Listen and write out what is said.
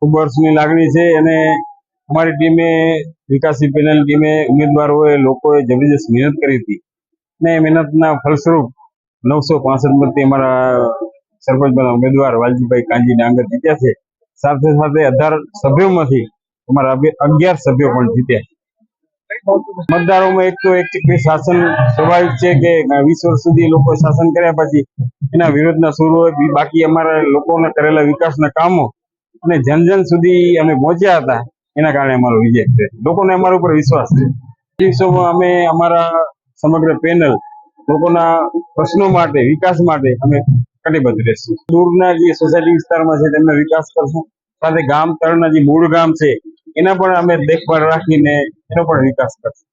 ખૂબ હર્ષની લાગણી છે અને અમારી ટીમે વિકાસી પેનલ ટીમે ઉમેદવારોએ લોકોએ જબરજસ્ત મહેનત કરી હતી ને મહેનતના ફલસ્વરૂપ 965 મતથી અમારા સરપંચ ઉમેદવાર વાલજીભાઈ કાનજી ડાંગર જીત્યા છે। સાથે સાથે 18 સભ્યોમાંથી અમારા 11 સભ્યો પણ જીત્યા છે। મતદારોમાં એક તો એક શાસન સ્વાભાવિક છે કે 20 વર્ષ સુધી લોકો શાસન કર્યા પછી એના વિરોધના સૂર હોય, બાકી અમારા લોકોના કરેલા વિકાસના કામો અને જન જન સુધી અમે પહોંચ્યા હતા, એના કારણે અમારો વિજય છે। લોકોને અમારા ઉપર વિશ્વાસ છે। દિવસોમાં અમે અમારા સમગ્ર પેનલ લોકોના પ્રશ્નો માટે, વિકાસ માટે અમે કટિબદ્ધ રહેશું। દૂરના જે સોસાયટી વિસ્તારમાં છે તેમનો વિકાસ કરશું, સાથે ગામ તળના જે મૂળ ગામ છે એના પણ અમે દેખભાળ રાખીને એનો પણ વિકાસ કરશું।